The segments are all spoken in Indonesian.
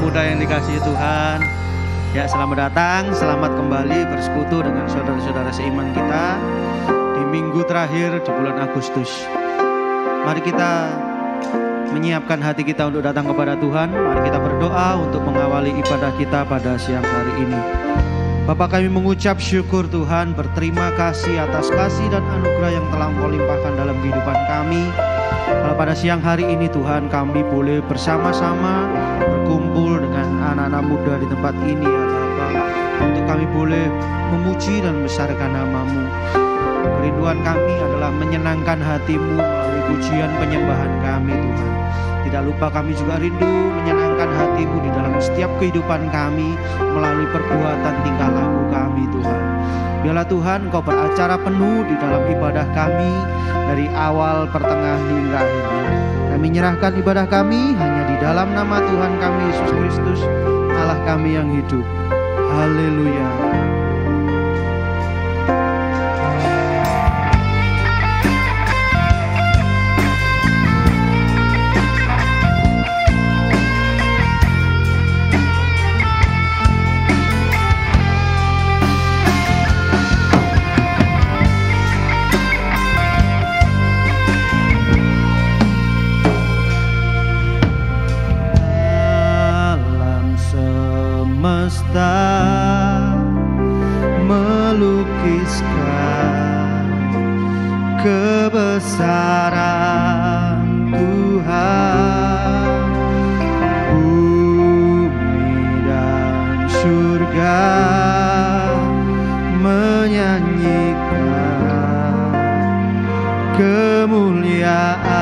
muda yang dikasihi Tuhan. Ya, selamat datang, selamat kembali bersekutu dengan saudara-saudara seiman kita di minggu terakhir di bulan Agustus. Mari kita menyiapkan hati kita untuk datang kepada Tuhan. Mari kita berdoa untuk mengawali ibadah kita pada siang hari ini. Bapa, kami mengucap syukur Tuhan, berterima kasih atas kasih dan anugerah yang telah Engkau limpahkan dalam kehidupan kami. Kalau pada siang hari ini Tuhan, kami boleh bersama-sama berkumpul dengan anak-anak muda di tempat ini ya Bapa, untuk kami boleh memuji dan membesarkan nama-Mu. Kerinduan kami adalah menyenangkan hati-Mu melalui pujian penyembahan kami Tuhan. Tidak lupa kami juga rindu menyenangkan hati-Mu di dalam setiap kehidupan kami melalui perbuatan tingkah laku kami Tuhan. Biarlah Tuhan Engkau beracara penuh di dalam ibadah kami dari awal, pertengahan hingga akhirnya. Kami menyerahkan ibadah kami hanya di dalam nama Tuhan kami Yesus Kristus, Allah kami yang hidup. Haleluya. Melukiskan kebesaran Tuhan, bumi dan surga menyanyikan kemuliaan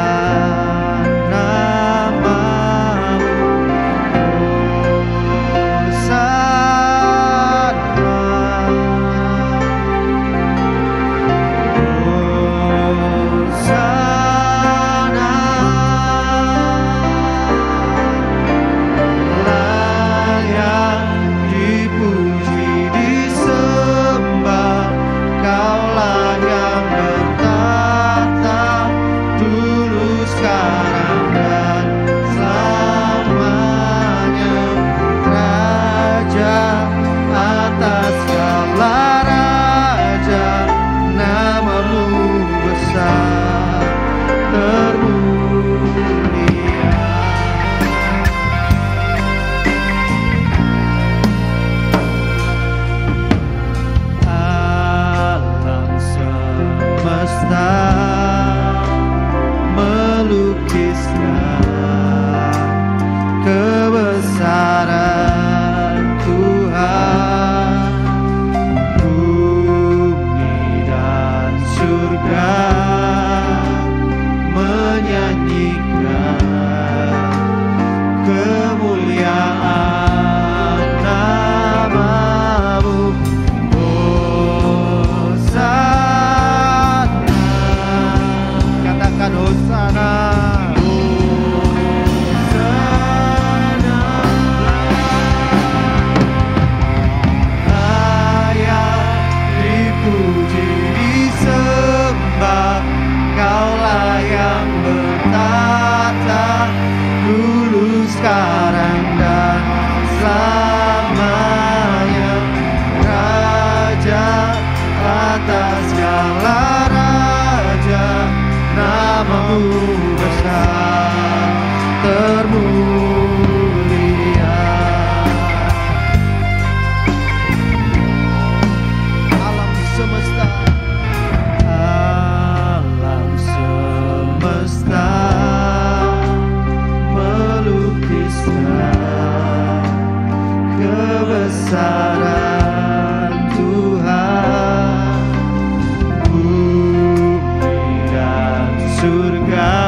surga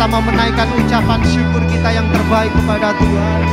sama-sama menaikkan ucapan syukur kita yang terbaik kepada Tuhan.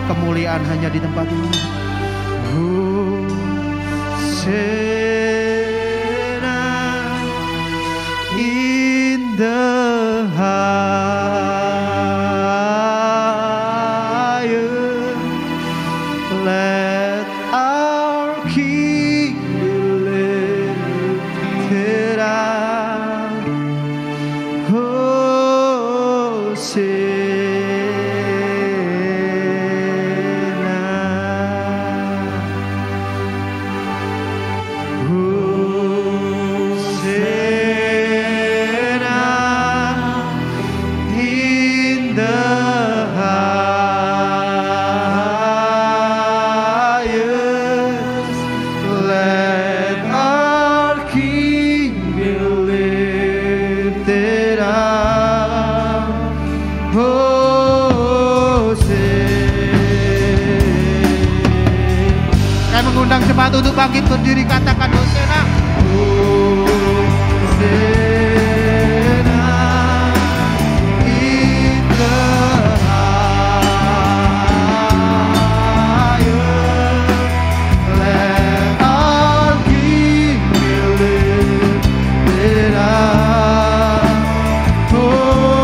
Kemuliaan hanya di tempat ini. Hosanna in the highest, let our King be lifted up. Hosanna. Mengundang jemaat untuk bangkit berdiri, katakan Hosanna. Hosanna in the highest, let our King be lifted up. Hosanna.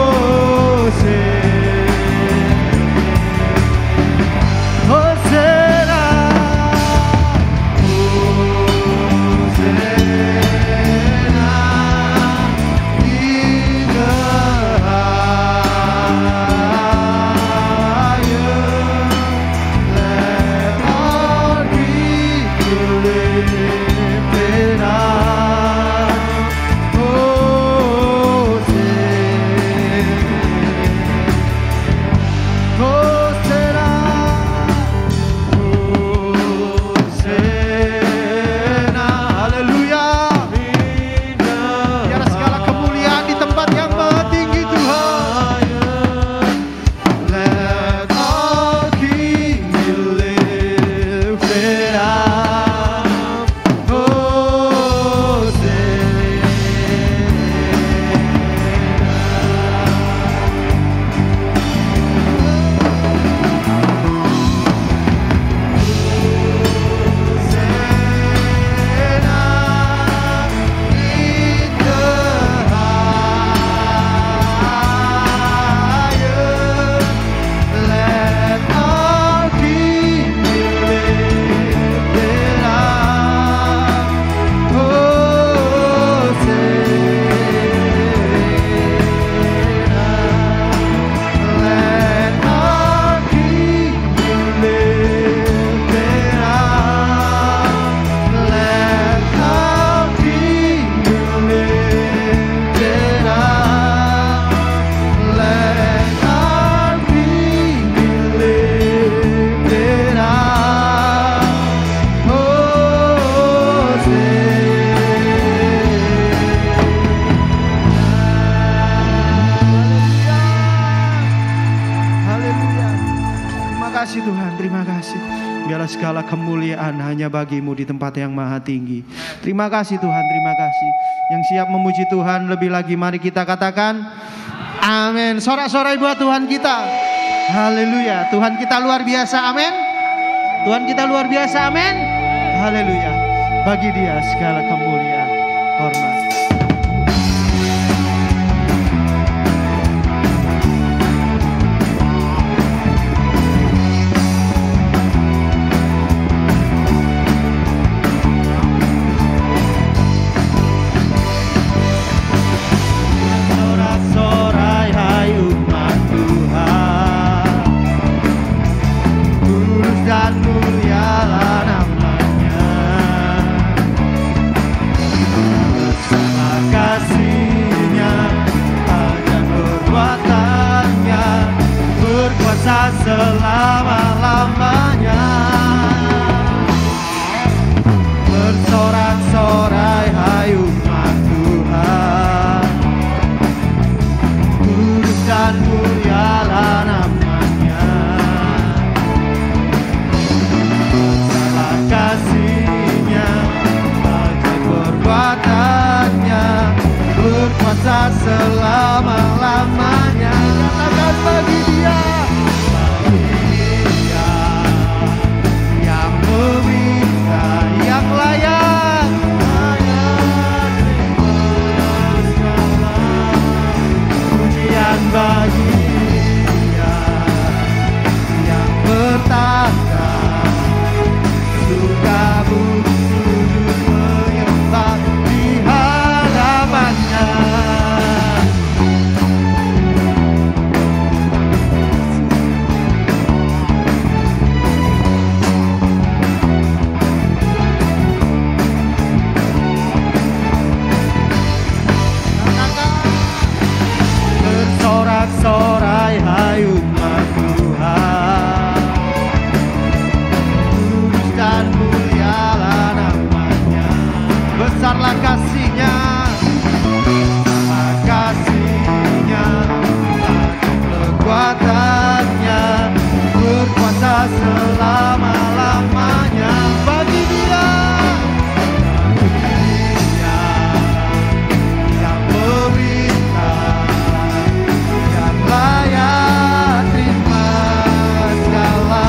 segala kemuliaan hanya bagi-Mu di tempat yang maha tinggi. Terima kasih Tuhan, terima kasih. Yang siap memuji Tuhan lebih lagi, mari kita katakan amin. Sorak-sorai buat Tuhan kita. Haleluya. Tuhan kita luar biasa, amin. Tuhan kita luar biasa, amin. Haleluya. Bagi Dia segala kemuliaan, hormat. Selama-lamanya bersorak-sorai hai umat Tuhan, kudus dan mulialah namanya. Besarlah kasih-Nya, ajaib perbuatan-Nya, berkuasa selama-lamanya. Katakan bagi Dia yang layak, pujian bagi Dia yang bertahta, surga bumi sujud menyembah di hadapan-Nya. Sorak-sorai hai umat Tuhan, kudus dan mulialah namanya. Besarlah kasih-Nya, besarlah kasih-Nya, kekuatan-Nya, berkuasa selama-lamanya. Bagi Dia yang meminta, layak terima segala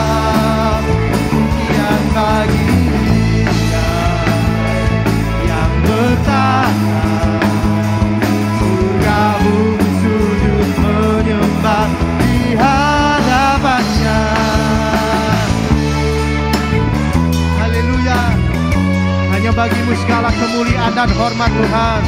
pujian bagi Dia yang bertahta, surga bumi sujud menyembah di hadapan-Nya. Haleluya. Hanya bagi-Mu segala kemuliaan dan hormat Tuhan.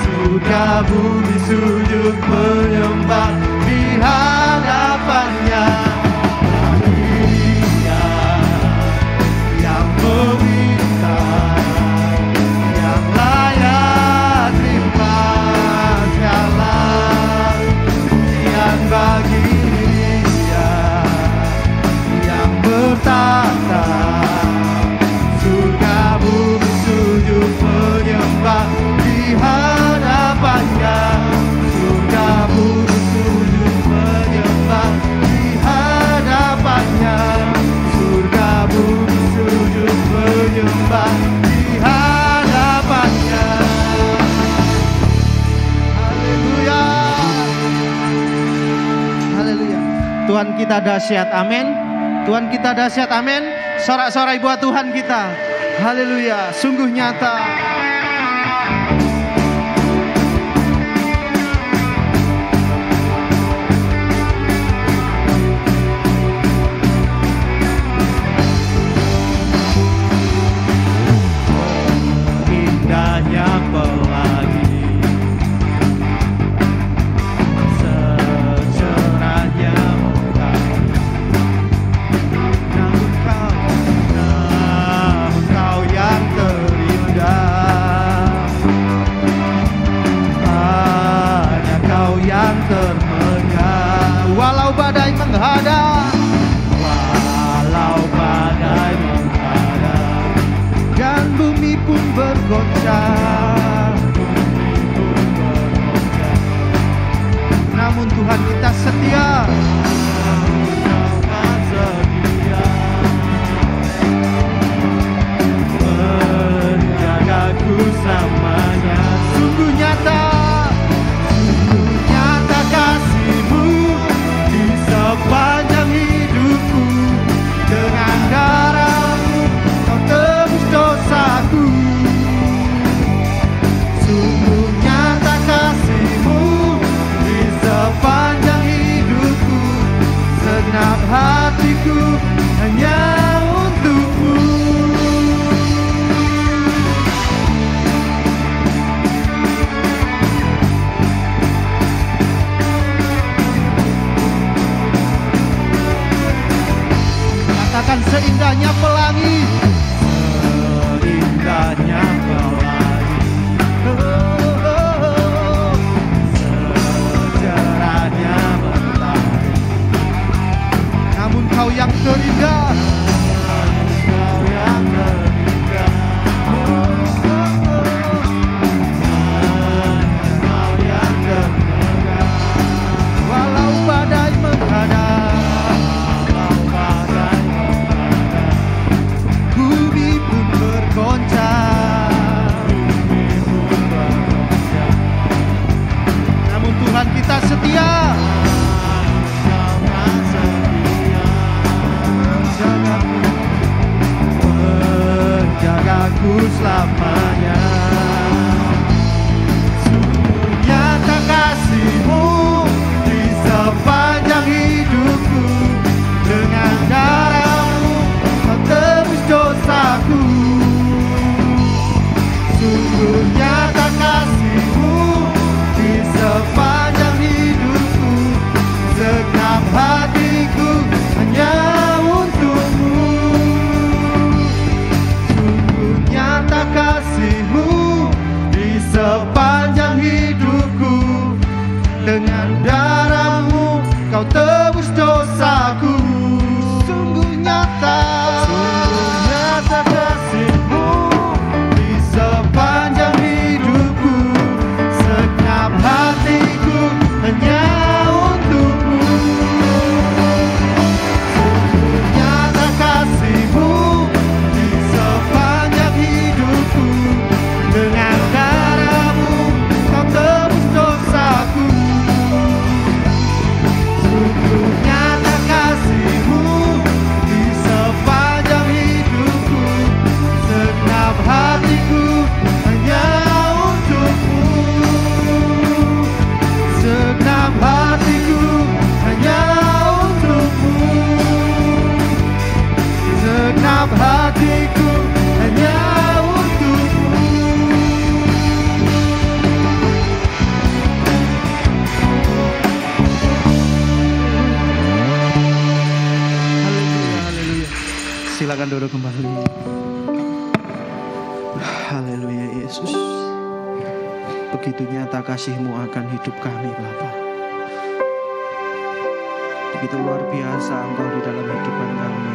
Surga bumi sujud menyembah di hadapan-Nya. Dia yang meminta, yang layak terima segala pujian bagi Dia yang bertahta, surga bumi sujud menyembah di hadapan-Nya. Surga bumi sujud menyembah di hadapan-Nya. Surga bumi sujud menyembah di hadapan-Nya. Haleluya. Haleluya. Tuhan kita dahsyat, amin. Tuhan kita dahsyat, amin. Sorak-sorai buat Tuhan kita. Haleluya, sungguh nyata. Indahnya pelangi hanya untukmu. Katakan seindahnya pelangi, seindahnya pelangi, secerahnya matahari. Namun kau yang terindah, kau yang terindah, kau yang terindah. Walau badai menghadap, bumi pun bergoncang, namun Tuhan kita setia, menjagaku selamanya. Sungguh nyata kasih-Mu di sepanjang hidupku, dengan darah-Mu Kau tebus dosaku. Sungguh nyata kasih-Mu di sepanjang hidupku, segenap hatiku hanya untuk-Mu. Sungguh nyata kasih-Mu di sepanjang hidupku, dengan darah-Mu Kau tebus dosaku. Sungguh nyata kasih-Mu di sepanjang hidupku, segenap hatiku hanya untuk-Mu. Sungguh nyata kasih-Mu di sepanjang hidupku, dengan darah-Mu Kau tebus dosaku. Sungguh nyata kasih-Mu di sepanjang hidupku, segenap hatiku hanya untuk-Mu. Segenap hatiku hanya untuk-Mu. Segenap hatiku hanya untuk-Mu. Haleluya. Silakan duduk kembali. Haleluya Yesus. Begitu nyata kasih-Mu akan hidup kami Bapa. Begitu luar biasa Engkau di dalam kehidupan kami.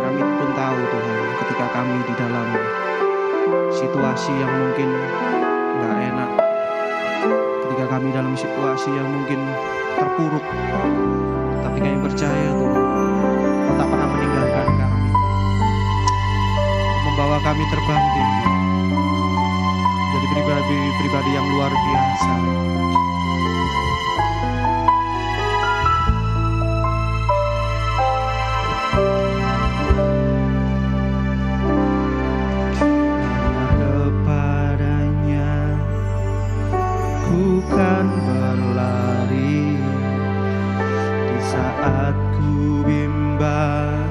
Kami pun tahu Tuhan, ketika kami di dalam situasi yang mungkin gak enak, ketika kami dalam situasi yang mungkin terpuruk, tapi kami percaya Tuhan, Kau tak pernah meninggalkan kami, membawa kami terbangkit jadi pribadi yang luar biasa. Kepadanya ku kan berlari di saat ku bimbang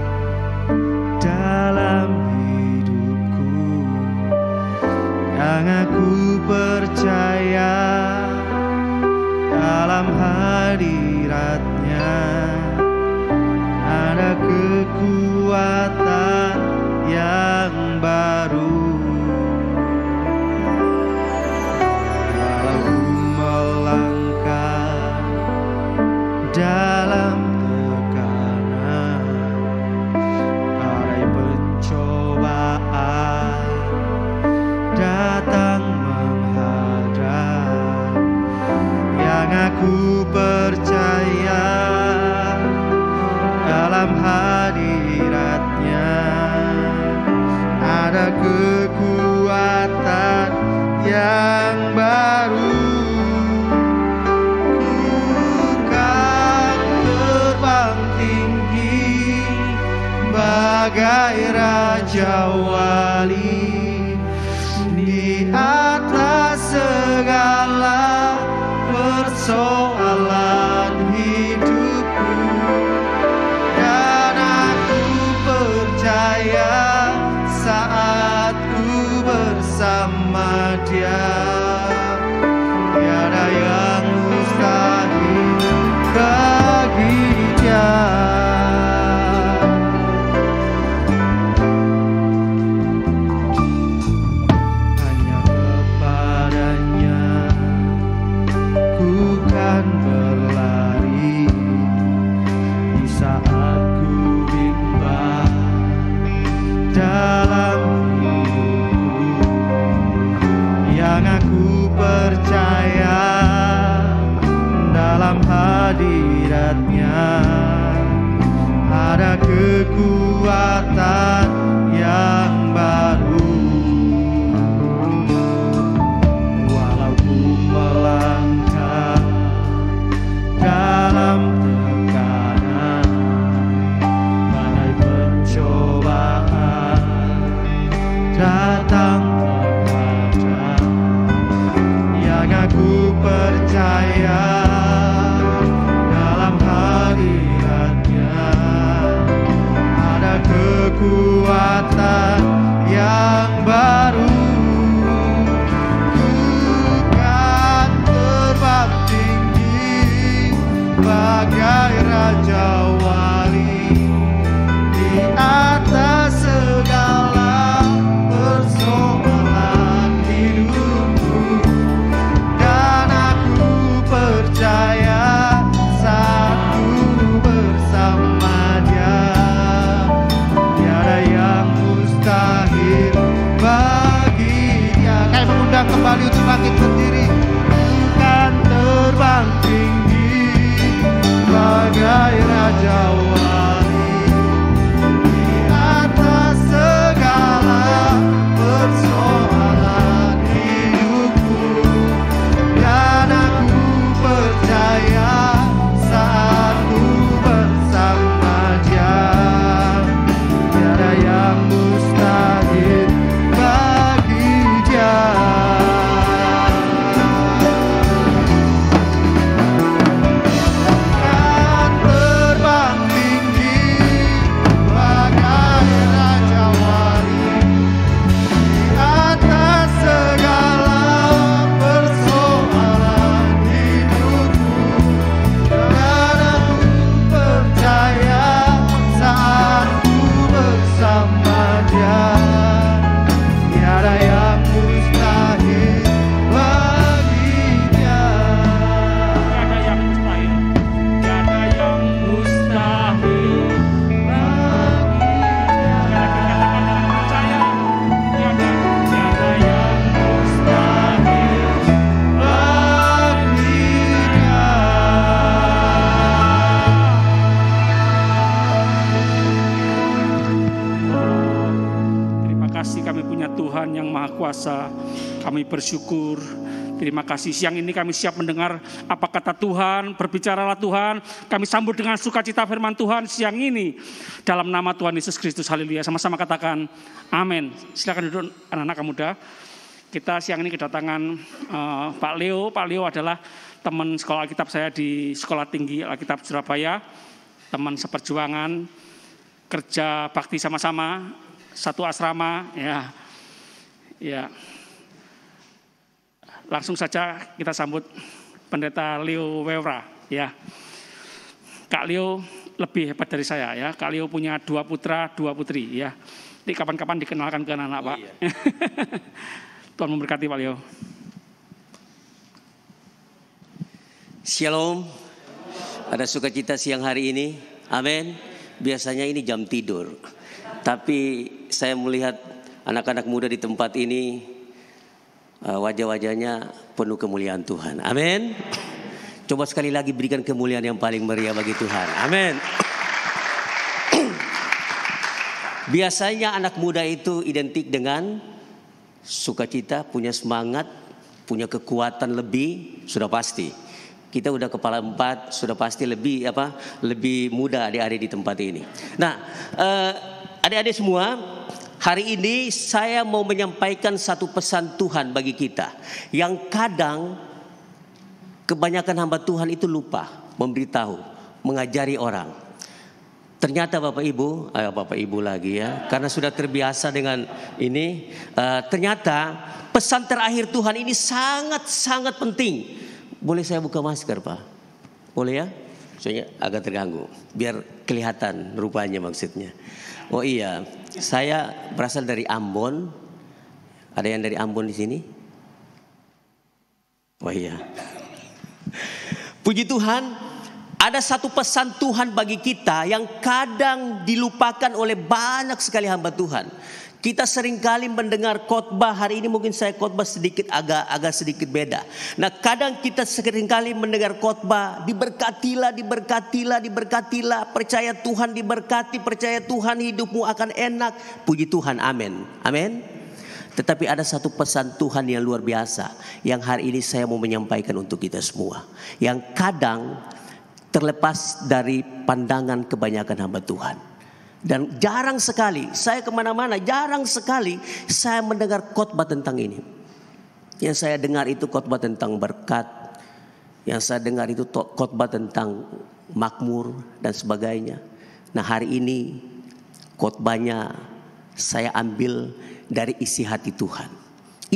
dalam hidupku, yang aku percaya dalam hadirat-Nya ada kekuatan yang baru. Walau ku melangkah dalam tekanan, badai pencobaan datang menghadap, yang aku percaya dalam hadirat-Nya ada kekuatan yang baru. Ku kan terbang tinggi bagai Raja Wali di atas segala persoalan hidupku. langit berdiri, kan terbang tinggi bagai Raja Wali di atas segala persoalan hidupku. Dan aku percaya saat ku bersama Dia, tiada yang mustahil bagi Dia. Kan terbang tinggi bagai Raja Wali di atas segala persoalan hidupku. Dan aku percaya saat ku bersama Dia, tiada yang mustahil bagi Dia. Tiada yang mustahil, tiada yang mustahil bagi Dia. Katakan dengan percaya, tiada yang mustahil Bagi Dia. Terima kasih, kami punya Tuhan yang Maha Kuasa. Kami bersyukur. Terima kasih, siang ini kami siap mendengar apa kata Tuhan. Berbicaralah Tuhan. Kami sambut dengan sukacita firman Tuhan siang ini. Dalam nama Tuhan Yesus Kristus, haleluya. Sama-sama katakan amin. Silakan duduk anak-anak muda. Kita siang ini kedatangan Pak Leo. Pak Leo adalah teman sekolah Alkitab saya di Sekolah Tinggi Alkitab Surabaya. Teman seperjuangan, kerja bakti sama-sama, satu asrama, ya. Langsung saja kita sambut Pendeta Leo Wewra, ya. Kak Leo lebih hebat dari saya, ya. Kak Leo punya 2 putra, 2 putri, ya. Nanti kapan-kapan dikenalkan ke anak-anak, Pak. Iya. Tuhan memberkati Pak Leo. Shalom. Ada sukacita siang hari ini. Amin. Biasanya ini jam tidur, tapi saya melihat anak-anak muda di tempat ini, wajah-wajahnya penuh kemuliaan Tuhan. Amin. Coba sekali lagi berikan kemuliaan yang paling meriah bagi Tuhan. Amin. Biasanya anak muda itu identik dengan sukacita, punya semangat, punya kekuatan lebih, sudah pasti. Kita udah kepala 4, sudah pasti lebih muda adik-adik di tempat ini. Nah, adik-adik semua, hari ini saya mau menyampaikan satu pesan Tuhan bagi kita, yang kadang kebanyakan hamba Tuhan itu lupa memberitahu, mengajari orang. Ternyata Bapak Ibu lagi ya, karena sudah terbiasa dengan ini. Ternyata pesan terakhir Tuhan ini sangat-sangat penting. Boleh saya buka masker, Pak? Boleh ya? Soalnya agak terganggu, biar kelihatan rupanya maksudnya. Oh iya, saya berasal dari Ambon. Ada yang dari Ambon di sini? Oh iya. Puji Tuhan, ada satu pesan Tuhan bagi kita yang kadang dilupakan oleh banyak sekali hamba Tuhan. Kita seringkali mendengar khotbah, hari ini mungkin saya khotbah agak sedikit beda. Nah, kadang kita seringkali mendengar khotbah, diberkatilah, percaya Tuhan diberkati, percaya Tuhan hidupmu akan enak. Puji Tuhan, amin. Amin. Tetapi ada satu pesan Tuhan yang luar biasa, yang hari ini saya mau menyampaikan untuk kita semua, yang kadang terlepas dari pandangan kebanyakan hamba Tuhan. Dan jarang sekali saya kemana-mana, jarang sekali saya mendengar khotbah tentang ini. Yang saya dengar itu khotbah tentang berkat, yang saya dengar itu khotbah tentang makmur dan sebagainya. Nah, hari ini khotbahnya saya ambil dari isi hati Tuhan.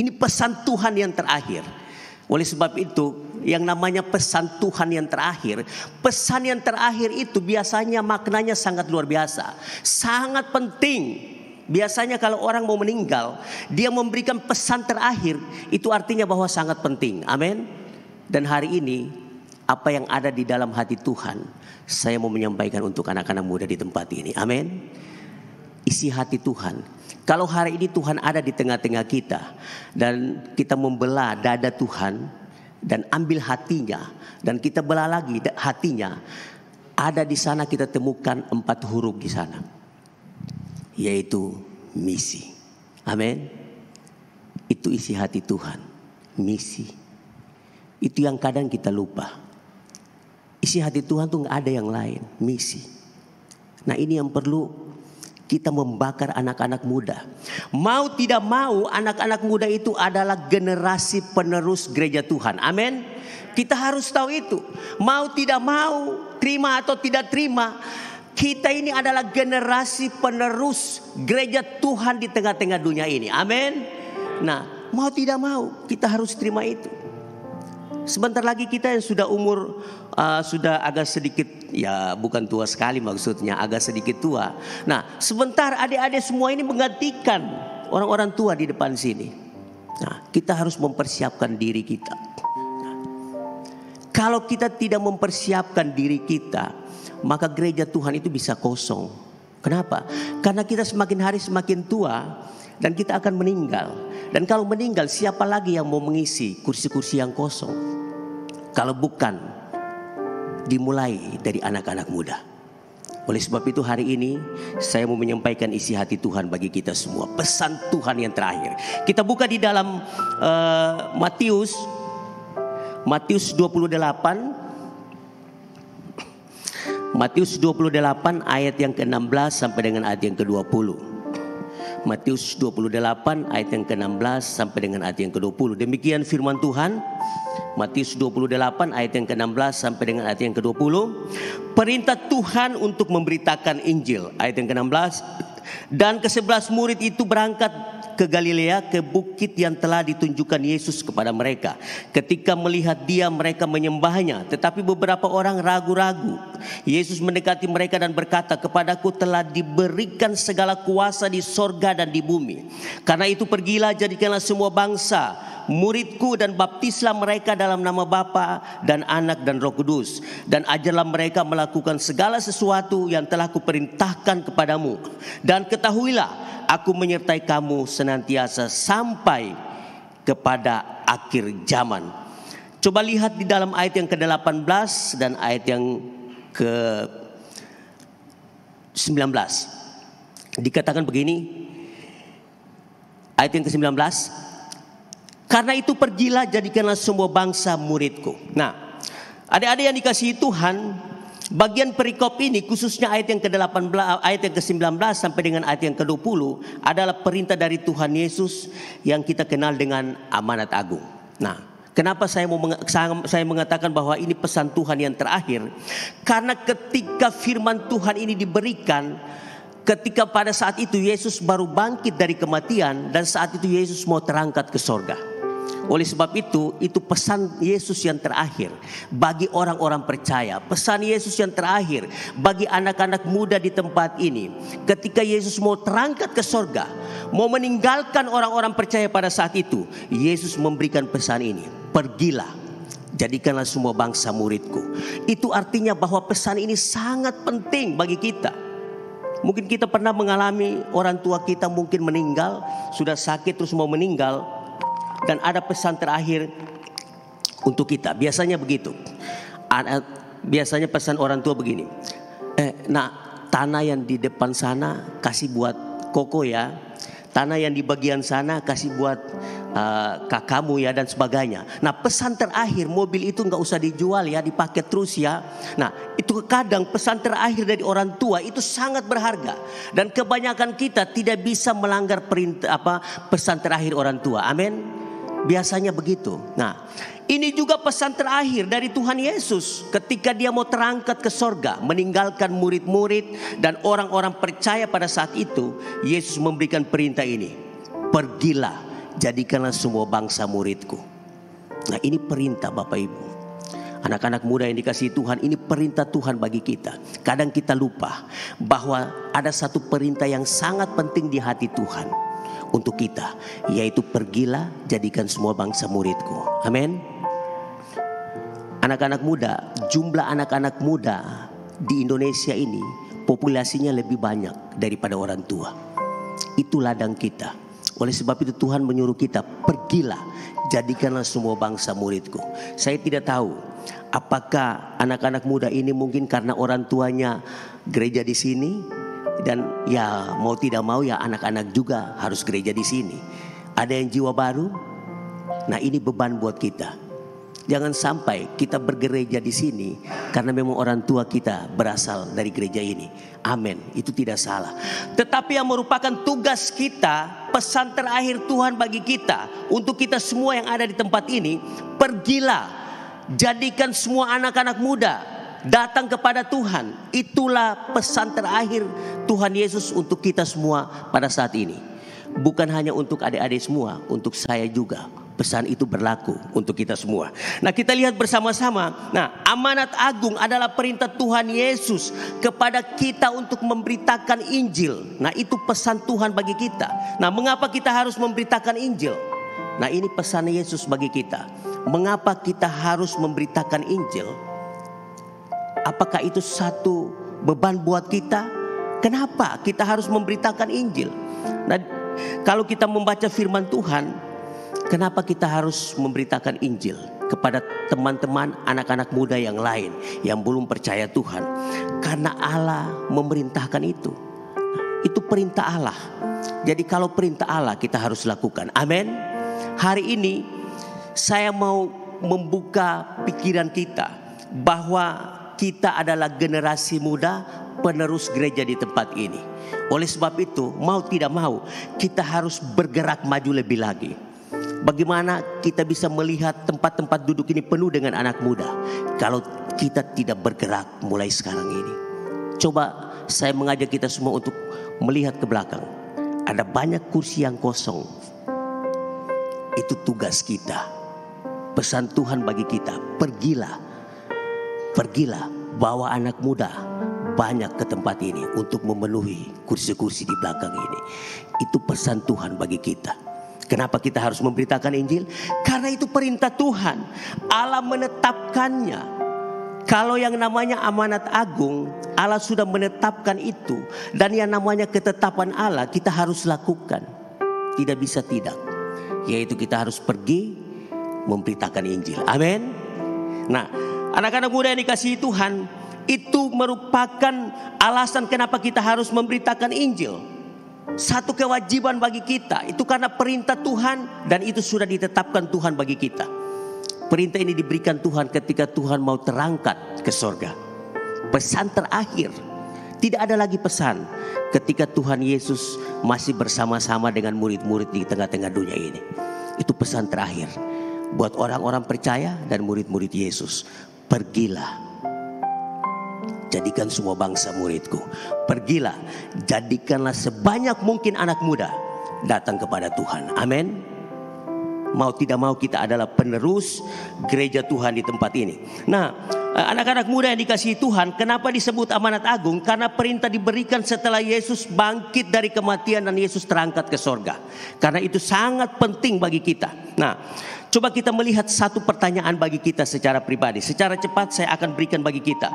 Ini pesan Tuhan yang terakhir. Oleh sebab itu, yang namanya pesan Tuhan yang terakhir, pesan yang terakhir itu biasanya maknanya sangat luar biasa, sangat penting. Biasanya kalau orang mau meninggal, dia memberikan pesan terakhir, itu artinya bahwa sangat penting. Amin. Dan hari ini, apa yang ada di dalam hati Tuhan, saya mau menyampaikan untuk anak-anak muda di tempat ini. Amin. Isi hati Tuhan. Kalau hari ini Tuhan ada di tengah-tengah kita dan kita membelah dada Tuhan dan ambil hatinya dan kita belah lagi hatinya, ada di sana kita temukan 4 huruf di sana, yaitu misi. Amin. Itu isi hati Tuhan, misi. Itu yang kadang kita lupa. Isi hati Tuhan tuh nggak ada yang lain, misi. Nah, ini yang perlu kita membakar anak-anak muda. Mau tidak mau, anak-anak muda itu adalah generasi penerus gereja Tuhan. Amin. Kita harus tahu itu. Mau tidak mau, terima atau tidak terima, kita ini adalah generasi penerus gereja Tuhan di tengah-tengah dunia ini. Amin. Nah, mau tidak mau, kita harus terima itu. Sebentar lagi kita yang sudah umur sudah agak sedikit, ya bukan tua sekali maksudnya, agak sedikit tua. Nah, sebentar adik-adik semua ini menggantikan orang-orang tua di depan sini. Nah, kita harus mempersiapkan diri kita. Nah, kalau kita tidak mempersiapkan diri kita, maka gereja Tuhan itu bisa kosong. Kenapa? Karena kita semakin hari semakin tua dan kita akan meninggal. Dan kalau meninggal, siapa lagi yang mau mengisi kursi-kursi yang kosong? Kalau bukan dimulai dari anak-anak muda. Oleh sebab itu hari ini saya mau menyampaikan isi hati Tuhan bagi kita semua. Pesan Tuhan yang terakhir. Kita buka di dalam Matius 28. Matius 28 ayat yang ke-16 sampai dengan ayat yang ke-20. Matius 28 ayat yang ke-16 sampai dengan ayat yang ke-20. Demikian firman Tuhan. Matius 28 ayat yang ke-16 sampai dengan ayat yang ke-20. Perintah Tuhan untuk memberitakan Injil. Ayat yang ke-16. Dan ke-11 murid itu berangkat ke Galilea, ke bukit yang telah ditunjukkan Yesus kepada mereka. Ketika melihat dia, mereka menyembahnya. Tetapi beberapa orang ragu-ragu. Yesus mendekati mereka dan berkata, "Kepadaku telah diberikan segala kuasa di sorga dan di bumi. Karena itu pergilah, jadikanlah semua bangsa muridku dan baptislah mereka dalam nama Bapa dan Anak dan Roh Kudus. Dan ajarlah mereka melakukan segala sesuatu yang telah kuperintahkan kepadamu. Dan ketahuilah, aku menyertai kamu senantiasa sampai kepada akhir zaman." Coba lihat di dalam ayat yang ke-18 dan ayat yang ke-19. Dikatakan begini, ayat yang ke-19. Karena itu pergilah, jadikanlah semua bangsa muridku. Nah, adik-adik yang dikasihi Tuhan, bagian perikop ini khususnya ayat yang ke-18, ayat yang ke-19 sampai dengan ayat yang ke-20 adalah perintah dari Tuhan Yesus yang kita kenal dengan amanat agung. Nah, kenapa saya mengatakan bahwa ini pesan Tuhan yang terakhir? Karena ketika firman Tuhan ini diberikan, ketika pada saat itu Yesus baru bangkit dari kematian dan saat itu Yesus mau terangkat ke sorga. Oleh sebab itu pesan Yesus yang terakhir bagi orang-orang percaya. Pesan Yesus yang terakhir bagi anak-anak muda di tempat ini. Ketika Yesus mau terangkat ke sorga, mau meninggalkan orang-orang percaya pada saat itu, Yesus memberikan pesan ini. Pergilah, jadikanlah semua bangsa muridku. Itu artinya bahwa pesan ini sangat penting bagi kita. Mungkin kita pernah mengalami orang tua kita mungkin meninggal, sudah sakit terus mau meninggal. Dan ada pesan terakhir untuk kita. Biasanya begitu. Biasanya pesan orang tua begini. Tanah yang di depan sana kasih buat koko ya. Tanah yang di bagian sana kasih buat kakakmu ya, dan sebagainya. Nah, pesan terakhir, mobil itu nggak usah dijual ya, dipakai terus ya. Nah, itu kadang pesan terakhir dari orang tua itu sangat berharga. Dan kebanyakan kita tidak bisa melanggar perintah pesan terakhir orang tua. Amin. Biasanya begitu. Nah, ini juga pesan terakhir dari Tuhan Yesus ketika dia mau terangkat ke sorga, meninggalkan murid-murid dan orang-orang percaya pada saat itu. Yesus memberikan perintah ini, pergilah, jadikanlah semua bangsa muridku. Nah, ini perintah Bapak Ibu. Anak-anak muda yang dikasihi Tuhan, ini perintah Tuhan bagi kita. Kadang kita lupa bahwa ada satu perintah yang sangat penting di hati Tuhan untuk kita, yaitu pergilah, jadikan semua bangsa muridku. Amin. Anak-anak muda, jumlah anak-anak muda di Indonesia ini populasinya lebih banyak daripada orang tua. itu ladang kita. Oleh sebab itu Tuhan menyuruh kita, pergilah, jadikanlah semua bangsa muridku. Saya tidak tahu apakah anak-anak muda ini mungkin karena orang tuanya gereja di sini, dan ya mau tidak mau ya anak-anak juga harus gereja di sini. Ada yang jiwa baru. Nah, ini beban buat kita. Jangan sampai kita bergereja di sini karena memang orang tua kita berasal dari gereja ini. Amin, itu tidak salah. Tetapi yang merupakan tugas kita, pesan terakhir Tuhan bagi kita, untuk kita semua yang ada di tempat ini, pergilah, jadikan semua anak-anak muda datang kepada Tuhan. Itulah pesan terakhir Tuhan Yesus untuk kita semua pada saat ini. Bukan hanya untuk adik-adik semua, untuk saya juga. Pesan itu berlaku untuk kita semua. Nah, kita lihat bersama-sama. Nah, amanat agung adalah perintah Tuhan Yesus kepada kita untuk memberitakan Injil. Nah, itu pesan Tuhan bagi kita. Nah, mengapa kita harus memberitakan Injil? Nah, ini pesan Yesus bagi kita. Mengapa kita harus memberitakan Injil? Apakah itu satu beban buat kita? Kenapa kita harus memberitakan Injil? Nah, kalau kita membaca firman Tuhan, kenapa kita harus memberitakan Injil kepada teman-teman anak-anak muda yang lain yang belum percaya Tuhan? Karena Allah memerintahkan itu. Itu perintah Allah. Jadi kalau perintah Allah kita harus lakukan. Amin. Hari ini saya mau membuka pikiran kita bahwa kita adalah generasi muda penerus gereja di tempat ini. Oleh sebab itu, mau tidak mau kita harus bergerak maju lebih lagi. Bagaimana kita bisa melihat tempat-tempat duduk ini penuh dengan anak muda kalau kita tidak bergerak mulai sekarang ini? Coba saya mengajak kita semua untuk melihat ke belakang. Ada banyak kursi yang kosong. Itu tugas kita. Pesan Tuhan bagi kita, pergilah, bawa anak muda banyak ke tempat ini untuk memenuhi kursi-kursi di belakang ini. Itu pesan Tuhan bagi kita. Kenapa kita harus memberitakan Injil? Karena itu perintah Tuhan. Allah menetapkannya. Kalau yang namanya amanat agung, Allah sudah menetapkan itu. Dan yang namanya ketetapan Allah kita harus lakukan. Tidak bisa tidak. Yaitu kita harus pergi memberitakan Injil. Amin. Nah, anak-anak muda yang dikasihi Tuhan, itu merupakan alasan kenapa kita harus memberitakan Injil. Satu kewajiban bagi kita. Itu karena perintah Tuhan, dan itu sudah ditetapkan Tuhan bagi kita. Perintah ini diberikan Tuhan ketika Tuhan mau terangkat ke sorga. Pesan terakhir. Tidak ada lagi pesan ketika Tuhan Yesus masih bersama-sama dengan murid-murid di tengah-tengah dunia ini. Itu pesan terakhir buat orang-orang percaya dan murid-murid Yesus. Pergilah, jadikan semua bangsa muridku. Pergilah, jadikanlah sebanyak mungkin anak muda datang kepada Tuhan. Amin. Mau tidak mau kita adalah penerus gereja Tuhan di tempat ini. Nah, anak-anak muda yang dikasihi Tuhan, kenapa disebut amanat agung? Karena perintah diberikan setelah Yesus bangkit dari kematian dan Yesus terangkat ke sorga. Karena itu sangat penting bagi kita. Nah, coba kita melihat satu pertanyaan bagi kita secara pribadi. Secara cepat saya akan berikan bagi kita.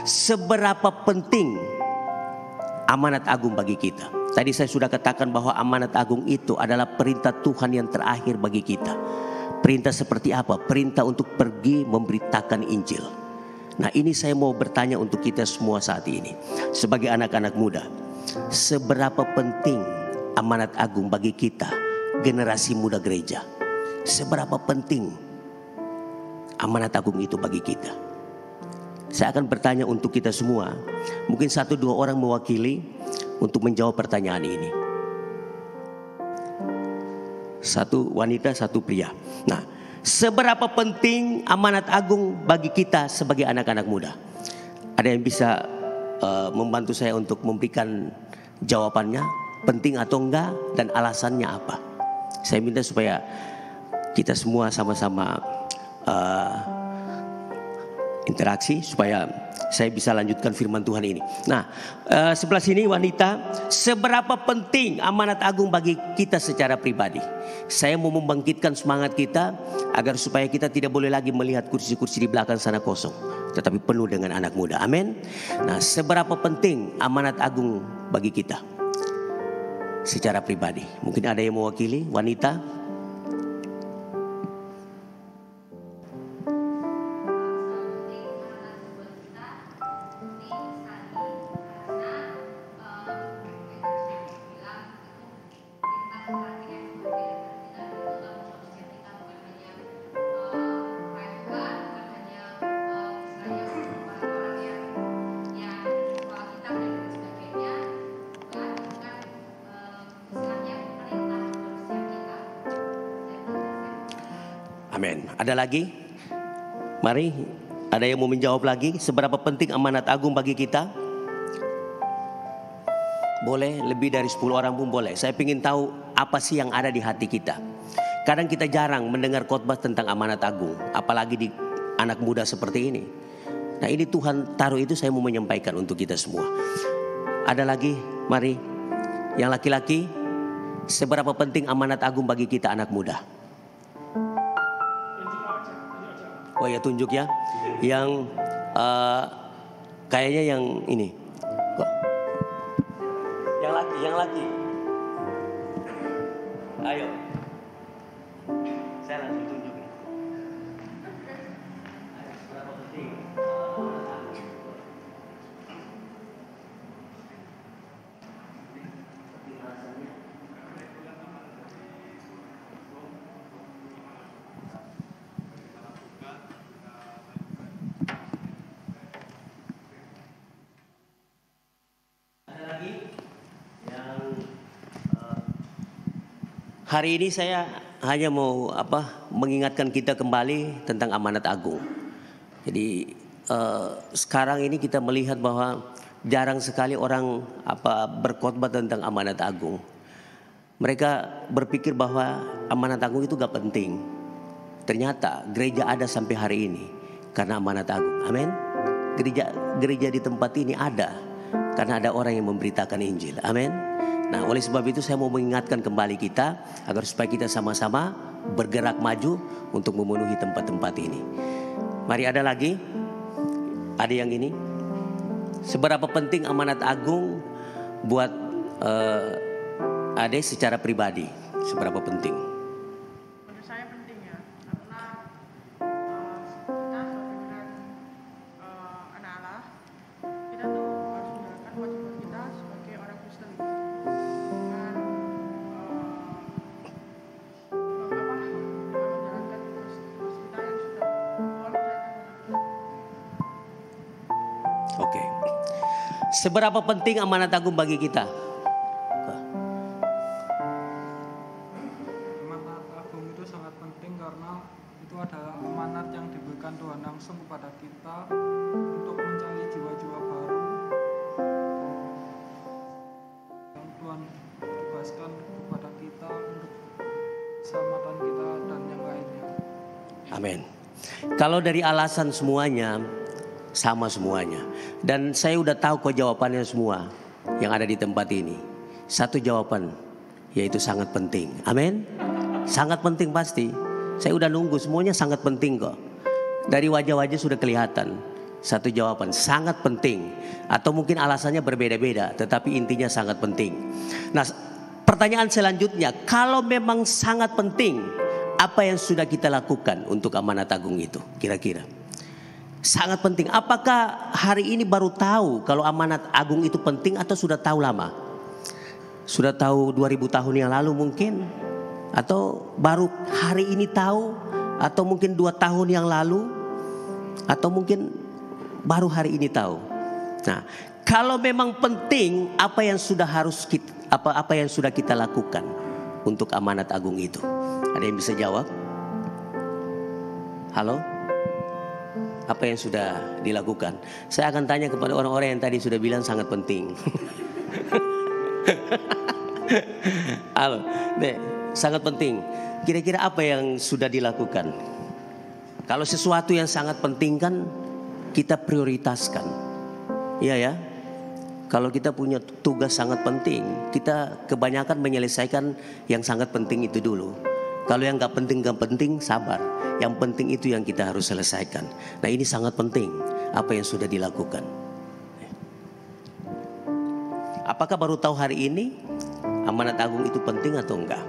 Seberapa penting amanat agung bagi kita? Tadi saya sudah katakan bahwa amanat agung itu adalah perintah Tuhan yang terakhir bagi kita. Perintah seperti apa? Perintah untuk pergi memberitakan Injil. Nah, ini saya mau bertanya untuk kita semua saat ini. Sebagai anak-anak muda, seberapa penting amanat agung bagi kita, generasi muda gereja? Seberapa penting amanat agung itu bagi kita? Saya akan bertanya untuk kita semua. Mungkin 1-2 orang mewakili untuk menjawab pertanyaan ini. 1 wanita, 1 pria. Nah, seberapa penting amanat agung bagi kita sebagai anak-anak muda? Ada yang bisa membantu saya untuk memberikan jawabannya? Penting atau enggak, dan alasannya apa? Saya minta supaya kita semua sama-sama interaksi supaya saya bisa lanjutkan firman Tuhan ini. Nah, sebelah sini wanita, seberapa penting amanat agung bagi kita secara pribadi? Saya mau membangkitkan semangat kita agar supaya kita tidak boleh lagi melihat kursi-kursi di belakang sana kosong, tetapi penuh dengan anak muda. Amin. Nah, seberapa penting amanat agung bagi kita? secara pribadi. Mungkin ada yang mewakili, wanita. Amin. Ada lagi? Mari, ada yang mau menjawab lagi? Seberapa penting amanat agung bagi kita? Boleh, lebih dari 10 orang pun boleh. Saya ingin tahu apa sih yang ada di hati kita. Kadang kita jarang mendengar khotbah tentang amanat agung, apalagi di anak muda seperti ini. Nah, ini Tuhan taruh itu, saya mau menyampaikan untuk kita semua. Ada lagi? Mari. Yang laki-laki, seberapa penting amanat agung bagi kita anak muda? Oh ya, tunjuk ya. Yang kayaknya yang ini. Kok? Yang laki. Ayo. Saya langsung tunjuk. Seberapa penting? Hari ini saya hanya mau mengingatkan kita kembali tentang amanat agung. Jadi sekarang ini kita melihat bahwa jarang sekali orang berkhotbah tentang amanat agung. Mereka berpikir bahwa amanat agung itu gak penting. Ternyata gereja ada sampai hari ini karena amanat agung. Amin. Gereja di tempat ini ada karena ada orang yang memberitakan Injil. Amin. Nah, oleh sebab itu saya mau mengingatkan kembali kita agar supaya kita sama-sama bergerak maju untuk memenuhi tempat-tempat ini. Mari, ada lagi? Ada yang ini? Seberapa penting amanat agung buat Ade secara pribadi? Seberapa penting? Menurut saya penting ya, karena kita sebagai anak Allah, kita tuh harus menjalankan kewajiban kita sebagai orang Kristen. Oke. Seberapa penting amanat agung bagi kita? Amanat agung itu sangat penting karena itu adalah amanat yang diberikan Tuhan langsung kepada kita untuk mencari jiwa-jiwa baru yang Tuhan bebaskan kepada kita untuk keselamatan kita dan yang lainnya. Amin. Kalau dari alasan semuanya sama semuanya. Dan saya udah tahu kok jawabannya semua yang ada di tempat ini. Satu jawaban, yaitu sangat penting. Amin. Sangat penting pasti. Saya udah nunggu, semuanya sangat penting kok. Dari wajah-wajah sudah kelihatan. Satu jawaban, sangat penting. Atau mungkin alasannya berbeda-beda, tetapi intinya sangat penting. Nah, pertanyaan selanjutnya, kalau memang sangat penting, apa yang sudah kita lakukan untuk amanat agung itu? Kira-kira sangat penting. Apakah hari ini baru tahu kalau amanat agung itu penting atau sudah tahu lama? Sudah tahu 2000 tahun yang lalu mungkin? Atau baru hari ini tahu? Atau mungkin 2 tahun yang lalu? Atau mungkin baru hari ini tahu? Nah, kalau memang penting, apa yang sudah apa yang sudah kita lakukan untuk amanat agung itu? Ada yang bisa jawab? Halo? Apa yang sudah dilakukan? Saya akan tanya kepada orang-orang yang tadi sudah bilang sangat penting. Halo, sangat penting. Kira-kira apa yang sudah dilakukan? Kalau sesuatu yang sangat penting kan kita prioritaskan. Iya ya. Kalau kita punya tugas sangat penting, kita kebanyakan menyelesaikan yang sangat penting itu dulu. Kalau yang gak penting, sabar. Yang penting itu yang kita harus selesaikan. Nah, ini sangat penting apa yang sudah dilakukan. Apakah baru tahu hari ini Amanat agung itu penting atau enggak?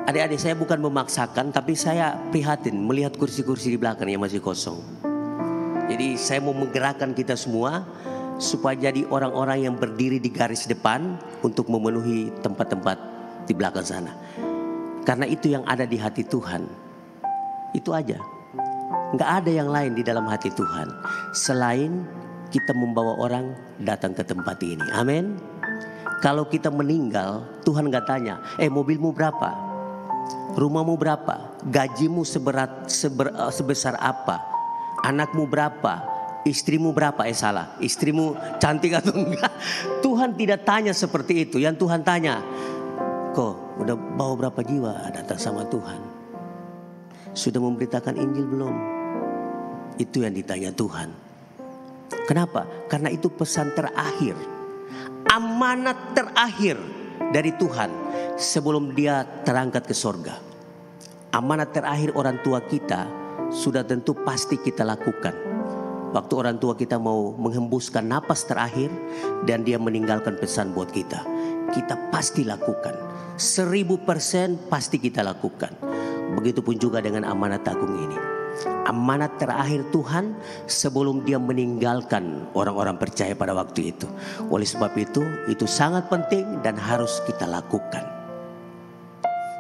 Adik-adik, saya bukan memaksakan, tapi saya prihatin melihat kursi-kursi di belakang yang masih kosong. Jadi saya mau menggerakkan kita semua supaya jadi orang-orang yang berdiri di garis depan untuk memenuhi tempat-tempat di belakang sana. Karena itu yang ada di hati Tuhan. Itu aja. Nggak ada yang lain di dalam hati Tuhan selain kita membawa orang datang ke tempat ini. Amin. Kalau kita meninggal, Tuhan nggak tanya, mobilmu berapa? Rumahmu berapa? Gajimu sebesar apa? Anakmu berapa? Istrimu berapa? Salah. Istrimu cantik atau enggak? Tuhan tidak tanya seperti itu. Yang Tuhan tanya, kok udah bawa berapa jiwa datang sama Tuhan? Sudah memberitakan Injil belum? Itu yang ditanya Tuhan. Kenapa? Karena itu pesan terakhir, amanat terakhir dari Tuhan sebelum dia terangkat ke sorga. Amanat terakhir orang tua kita sudah tentu pasti kita lakukan. Waktu orang tua kita mau menghembuskan napas terakhir dan dia meninggalkan pesan buat kita, kita pasti lakukan. 1000% pasti kita lakukan. Begitupun juga dengan amanat agung ini. Amanat terakhir Tuhan sebelum dia meninggalkan orang-orang percaya pada waktu itu. Oleh sebab itu sangat penting dan harus kita lakukan.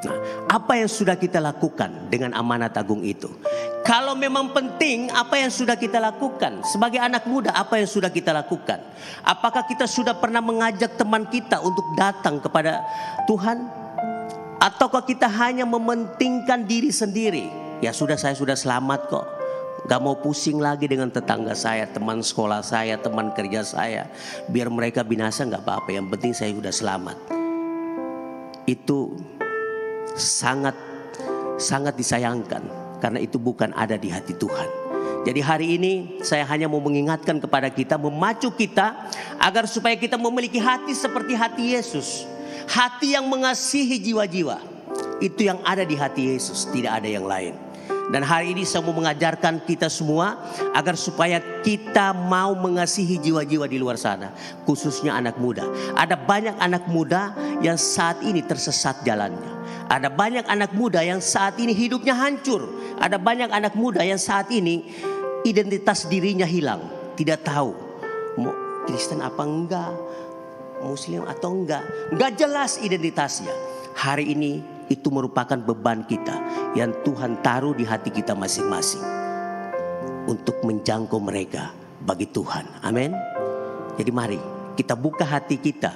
Nah, apa yang sudah kita lakukan dengan amanat agung itu? Kalau memang penting, apa yang sudah kita lakukan? Sebagai anak muda, apa yang sudah kita lakukan? Apakah kita sudah pernah mengajak teman kita untuk datang kepada Tuhan? Ataukah kita hanya mementingkan diri sendiri? Ya sudah, saya sudah selamat kok. Gak mau pusing lagi dengan tetangga saya, teman sekolah saya, teman kerja saya. Biar mereka binasa gak apa-apa, yang penting saya sudah selamat. Itu sangat disayangkan, karena itu bukan ada di hati Tuhan. Jadi hari ini saya hanya mau mengingatkan kepada kita, memacu kita agar supaya kita memiliki hati seperti hati Yesus. Hati yang mengasihi jiwa-jiwa. Itu yang ada di hati Yesus, tidak ada yang lain. Dan hari ini saya mau mengajarkan kita semua agar supaya kita mau mengasihi jiwa-jiwa di luar sana, khususnya anak muda. Ada banyak anak muda yang saat ini tersesat jalannya. Ada banyak anak muda yang saat ini hidupnya hancur. Ada banyak anak muda yang saat ini identitas dirinya hilang, tidak tahu mau Kristen apa enggak, Muslim atau enggak jelas identitasnya. Hari ini itu merupakan beban kita yang Tuhan taruh di hati kita masing-masing untuk menjangkau mereka bagi Tuhan. Amin. Jadi mari kita buka hati kita.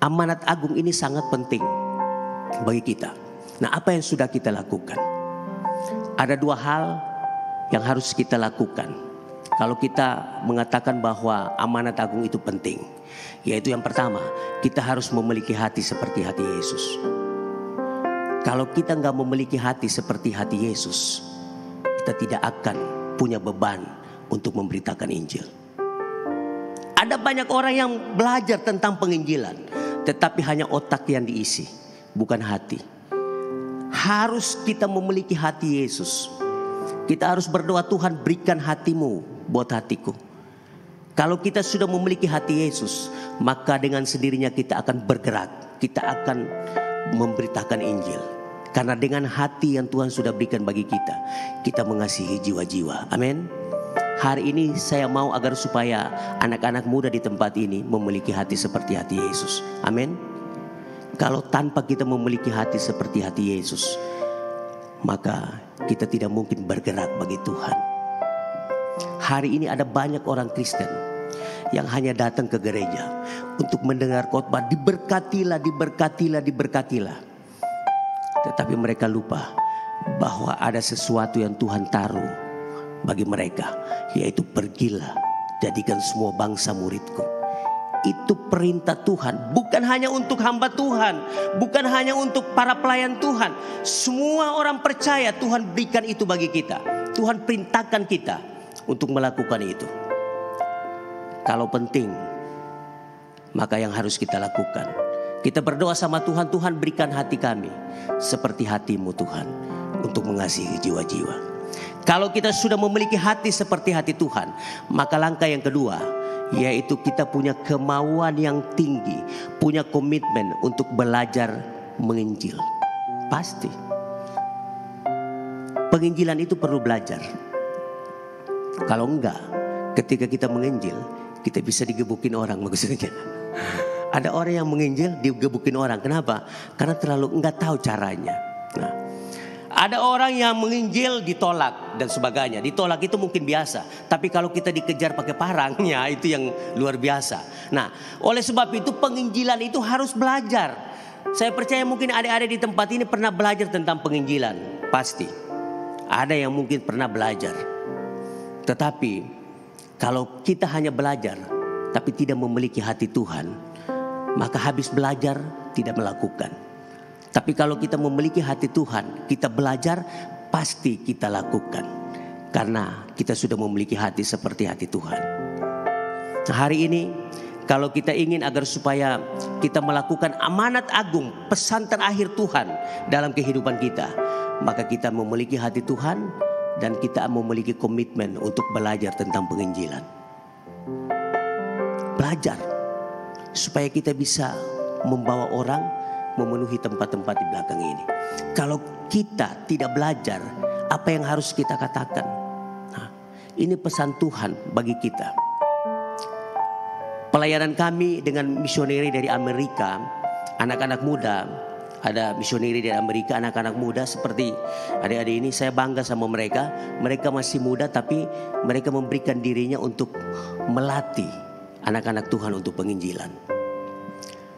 Amanat agung ini sangat penting bagi kita. Nah, apa yang sudah kita lakukan? Ada 2 hal yang harus kita lakukan kalau kita mengatakan bahwa amanat agung itu penting. Yaitu yang pertama, kita harus memiliki hati seperti hati Yesus. Kalau kita gak memiliki hati seperti hati Yesus, kita tidak akan punya beban untuk memberitakan Injil. Ada banyak orang yang belajar tentang penginjilan, tetapi hanya otak yang diisi, bukan hati. Harus kita memiliki hati Yesus. Kita harus berdoa, Tuhan berikan hatimu buat hatiku. Kalau kita sudah memiliki hati Yesus, maka dengan sendirinya kita akan bergerak. Kita akan memberitakan Injil. Karena dengan hati yang Tuhan sudah berikan bagi kita, kita mengasihi jiwa-jiwa. Amin. Hari ini saya mau agar supaya anak-anak muda di tempat ini memiliki hati seperti hati Yesus. Amin. Kalau tanpa kita memiliki hati seperti hati Yesus, maka kita tidak mungkin bergerak bagi Tuhan. Hari ini ada banyak orang Kristen yang hanya datang ke gereja untuk mendengar khotbah, diberkatilah, diberkatilah, diberkatilah. Tetapi mereka lupa bahwa ada sesuatu yang Tuhan taruh bagi mereka, yaitu pergilah, jadikan semua bangsa muridku. Itu perintah Tuhan, bukan hanya untuk hamba Tuhan, bukan hanya untuk para pelayan Tuhan. Semua orang percaya Tuhan berikan itu bagi kita. Tuhan perintahkan kita untuk melakukan itu. Kalau penting, maka yang harus kita lakukan, kita berdoa sama Tuhan, Tuhan berikan hati kami seperti hatimu Tuhan, untuk mengasihi jiwa-jiwa. Kalau kita sudah memiliki hati seperti hati Tuhan, maka langkah yang kedua, yaitu kita punya kemauan yang tinggi, punya komitmen untuk belajar menginjil. Pasti penginjilan itu perlu belajar. Kalau enggak, ketika kita menginjil, kita bisa digebukin orang maksudnya. Ada orang yang menginjil digebukin orang. Kenapa? Karena terlalu enggak tahu caranya. Nah, ada orang yang menginjil ditolak dan sebagainya. Ditolak itu mungkin biasa, tapi kalau kita dikejar pakai parangnya itu yang luar biasa. Nah, oleh sebab itu penginjilan itu harus belajar. Saya percaya mungkin adik-adik di tempat ini pernah belajar tentang penginjilan. Pasti ada yang mungkin pernah belajar. Tetapi kalau kita hanya belajar tapi tidak memiliki hati Tuhan, maka habis belajar tidak melakukan. Tapi kalau kita memiliki hati Tuhan, kita belajar pasti kita lakukan. Karena kita sudah memiliki hati seperti hati Tuhan. Nah, hari ini kalau kita ingin agar supaya kita melakukan amanat agung, pesan terakhir Tuhan dalam kehidupan kita, maka kita memiliki hati Tuhan dan kita memiliki komitmen untuk belajar tentang penginjilan. Belajar supaya kita bisa membawa orang memenuhi tempat-tempat di belakang ini. Kalau kita tidak belajar, apa yang harus kita katakan? Nah, ini pesan Tuhan bagi kita. Pelayanan kami dengan misioneri dari Amerika, anak-anak muda, ada misioneri dari Amerika, anak-anak muda seperti adik-adik ini, saya bangga sama mereka. Mereka masih muda tapi mereka memberikan dirinya untuk melatih anak-anak Tuhan untuk penginjilan.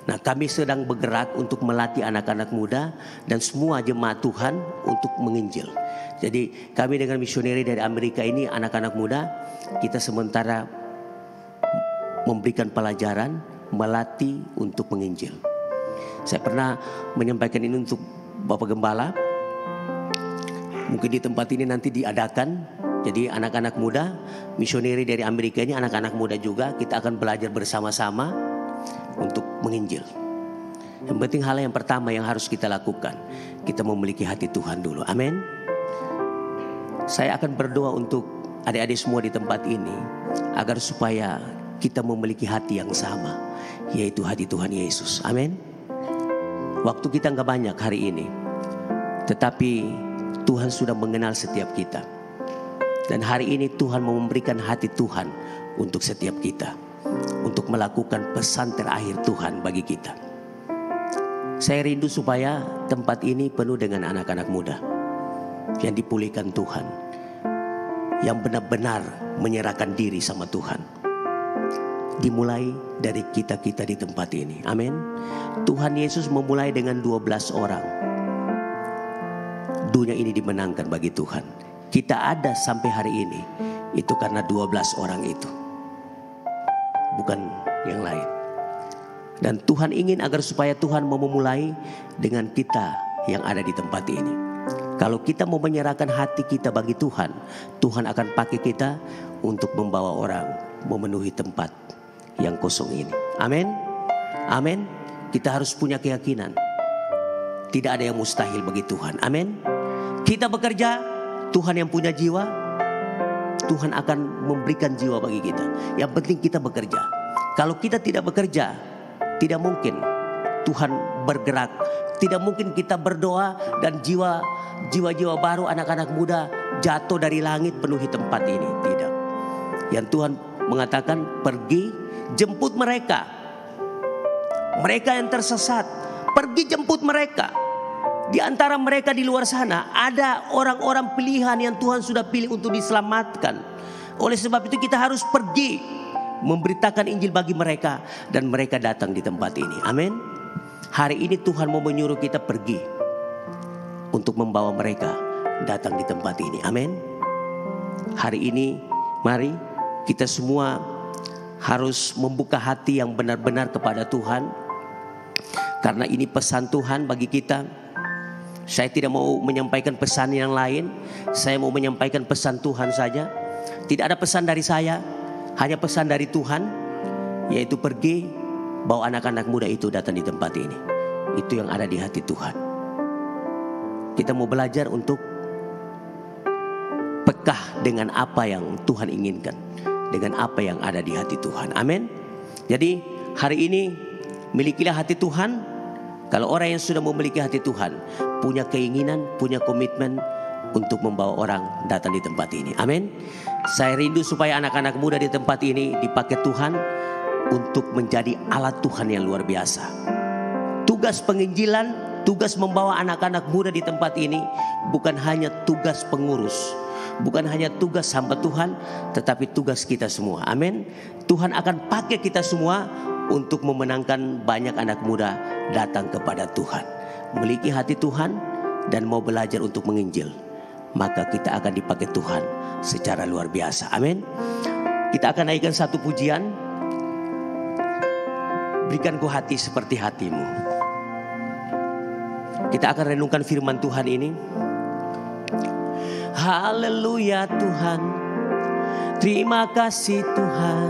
Nah, kami sedang bergerak untuk melatih anak-anak muda dan semua jemaat Tuhan untuk menginjil. Jadi kami dengan misioneri dari Amerika ini, anak-anak muda, kita sementara memberikan pelajaran, melatih untuk menginjil. Saya pernah menyampaikan ini untuk Bapak Gembala. Mungkin di tempat ini nanti diadakan. Jadi anak-anak muda, misioneri dari Amerika ini anak-anak muda juga, kita akan belajar bersama-sama untuk menginjil. Yang penting hal yang pertama yang harus kita lakukan, kita memiliki hati Tuhan dulu. Amin. Saya akan berdoa untuk adik-adik semua di tempat ini agar supaya kita memiliki hati yang sama, yaitu hati Tuhan Yesus. Amin. Waktu kita gak banyak hari ini, tetapi Tuhan sudah mengenal setiap kita. Dan hari ini Tuhan mau memberikan hati Tuhan untuk setiap kita, untuk melakukan pesan terakhir Tuhan bagi kita. Saya rindu supaya tempat ini penuh dengan anak-anak muda yang dipulihkan Tuhan, yang benar-benar menyerahkan diri sama Tuhan. Dimulai dari kita-kita di tempat ini. Amin. Tuhan Yesus memulai dengan 12 orang. Dunia ini dimenangkan bagi Tuhan. Kita ada sampai hari ini itu karena 12 orang itu, bukan yang lain. Dan Tuhan ingin agar supaya Tuhan mau memulai dengan kita yang ada di tempat ini. Kalau kita mau menyerahkan hati kita bagi Tuhan, Tuhan akan pakai kita untuk membawa orang memenuhi tempat yang kosong ini. Amin. Amin. Kita harus punya keyakinan, tidak ada yang mustahil bagi Tuhan. Amin. Kita bekerja, Tuhan yang punya jiwa, Tuhan akan memberikan jiwa bagi kita. Yang penting kita bekerja. Kalau kita tidak bekerja, tidak mungkin Tuhan bergerak. Tidak mungkin kita berdoa dan jiwa-jiwa baru, anak-anak muda jatuh dari langit penuhi tempat ini. Tidak. Yang Tuhan mengatakan, pergi jemput mereka. Mereka yang tersesat, pergi jemput mereka. Di antara mereka di luar sana ada orang-orang pilihan yang Tuhan sudah pilih untuk diselamatkan. Oleh sebab itu kita harus pergi memberitakan Injil bagi mereka dan mereka datang di tempat ini. Amin. Hari ini Tuhan mau menyuruh kita pergi untuk membawa mereka datang di tempat ini. Amin. Hari ini mari kita semua harus membuka hati yang benar-benar kepada Tuhan, karena ini pesan Tuhan bagi kita. Saya tidak mau menyampaikan pesan yang lain. Saya mau menyampaikan pesan Tuhan saja. Tidak ada pesan dari saya, hanya pesan dari Tuhan, yaitu pergi, bawa anak-anak muda itu datang di tempat ini. Itu yang ada di hati Tuhan. Kita mau belajar untuk peka dengan apa yang Tuhan inginkan. dengan apa yang ada di hati Tuhan. Amin. Jadi hari ini milikilah hati Tuhan. Kalau orang yang sudah memiliki hati Tuhan, punya keinginan, punya komitmen untuk membawa orang datang di tempat ini. Amin. Saya rindu supaya anak-anak muda di tempat ini dipakai Tuhan untuk menjadi alat Tuhan yang luar biasa. Tugas penginjilan, tugas membawa anak-anak muda di tempat ini bukan hanya tugas pengurus, bukan hanya tugas hamba Tuhan, tetapi tugas kita semua. Amin. Tuhan akan pakai kita semua untuk memenangkan banyak anak muda datang kepada Tuhan. Memiliki hati Tuhan dan mau belajar untuk menginjil, maka kita akan dipakai Tuhan secara luar biasa. Amin. Kita akan naikkan satu pujian. Berikan ku hati seperti hatimu. Kita akan renungkan firman Tuhan ini. Haleluya Tuhan, terima kasih Tuhan.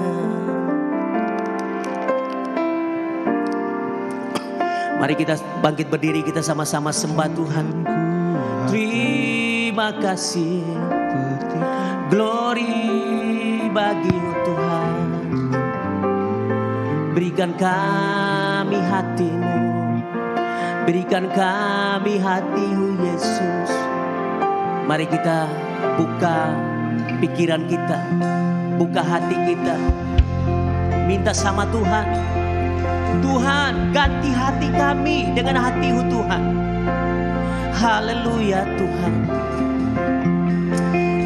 Mari kita bangkit berdiri, kita sama-sama sembah Tuhan. Terima kasih, glory bagimu Tuhan. Berikan kami hatimu, berikan kami hati-Mu Yesus. Mari kita buka pikiran kita, buka hati kita, minta sama Tuhan. Tuhan, ganti hati kami dengan hati-Mu Tuhan. Haleluya Tuhan.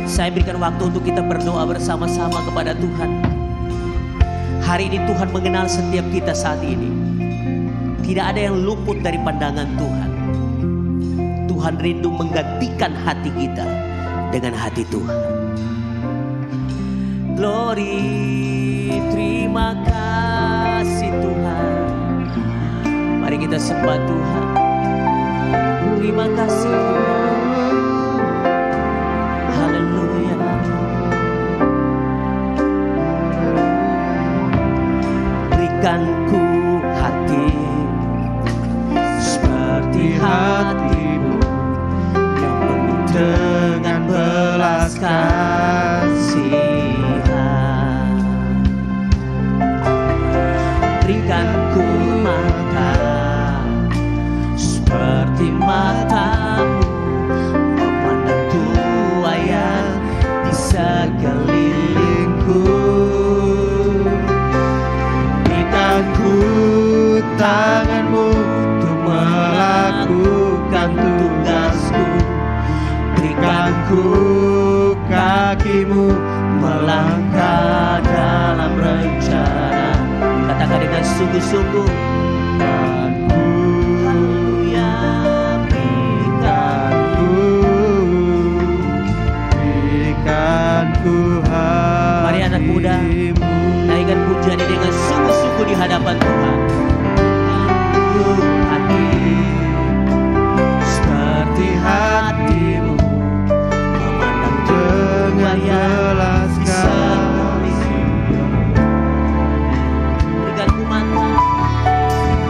Saya berikan waktu untuk kita berdoa bersama-sama kepada Tuhan. Hari ini Tuhan mengenal setiap kita saat ini. Tidak ada yang luput dari pandangan Tuhan. Tuhan rindu menggantikan hati kita dengan hati Tuhan. Glory, terima kasih Tuhan. Mari kita sembah Tuhan. Terima kasih Tuhan. Haleluya. Berikan ku hati seperti hatimu yang penuh dengan belas kasihan. Berikan ku mata seperti matamu, memandang tuayan di sekelilingku. Berikan ku tanganmu untuk melakukan tugasku. Berikan ku kakimu melangkah dalam rencana. Katakan dengan sungguh-sungguh. Mari anak muda, naikkan pujian ini dengan sungguh-sungguh di hadapan Tuhan. Hati seperti hatimu, memandang dengan belas kasih. Berikan ku mata,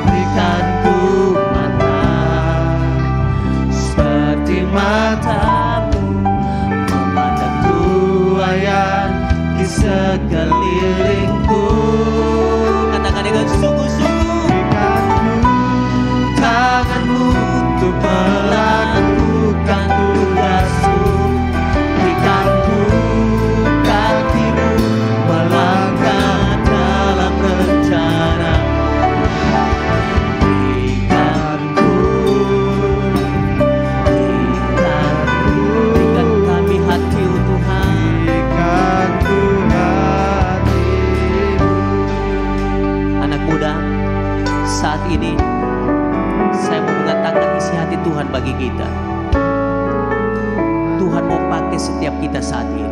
berikan ku mata seperti matamu, memandang tuayan di sekelilingku. Katakan dengan sungguh-sungguh. Berikan ku tanganmu untuk melakukan tugasku. Berikan ku kakimu melangkah dalam rencana. Berikan kami hati Tuhan. Anak muda, saat ini saya mau mengatakan isi hati Tuhan bagi kita. Tuhan mau pakai setiap kita saat ini.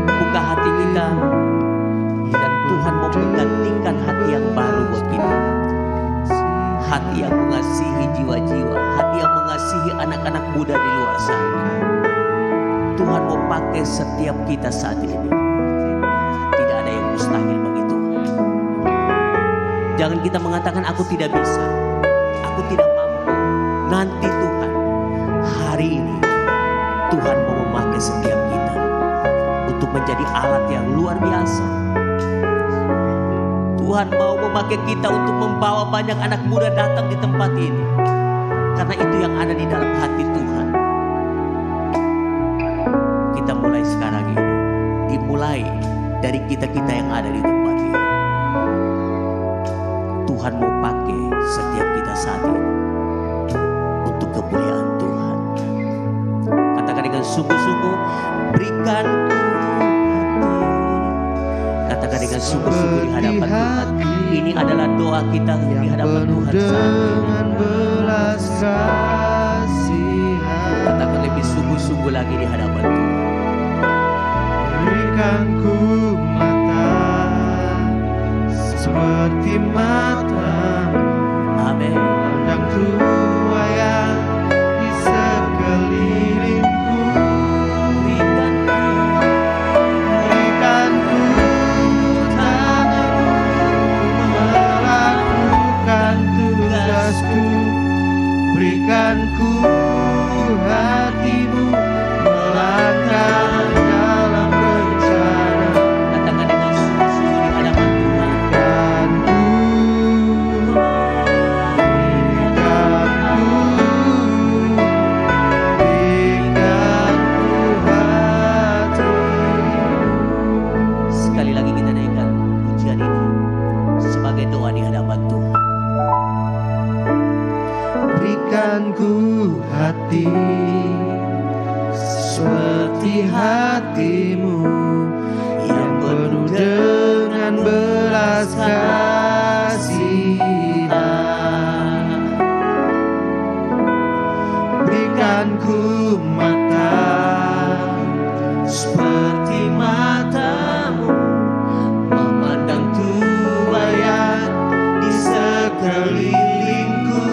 Buka hati kita, dan Tuhan mau menggantikan hati yang baru buat kita. Hati yang mengasihi jiwa-jiwa, hati yang mengasihi anak-anak muda di luar sana. Tuhan mau pakai setiap kita saat ini. Tidak ada yang mustahil bagi Tuhan. Jangan kita mengatakan aku tidak bisa, aku tidak mampu. Nanti Tuhan, hari ini Tuhan mau memakai setiap kita untuk menjadi menjadi alat yang luar biasa. Tuhan mau memakai kita untuk membawa banyak anak muda datang di tempat ini. Karena itu yang ada di dalam hati Tuhan. Kita mulai sekarang ini. Dimulai dari kita-kita yang ada di tempat ini. Tuhan mau pakai setiap kita saat ini untuk kemuliaan Tuhan. Katakan dengan sungguh-sungguh, berikan katakan dengan sungguh-sungguh di hadapan Tuhan. Ini adalah doa kita di hadapan Tuhan saat ini. Katakan lebih sungguh-sungguh lagi di hadapan Tuhan. Berikan ku mata seperti matamu. Amin. Pandang tua yang di sekelilingku. Berikan ku tanganmu melakukan tugasku. Berikan ku hatimu melangkah dalam rencana. Katakan dengan sungguh-sungguh di hadapan Tuhan. Sekali lagi kita naikkan pujian ini sebagai doa di hadapan Tuhan. Berikan ku hati seperti hatimu yang penuh dengan belas kasihan. Berikan ku mata seperti matamu memandang tua yang di sekelilingku.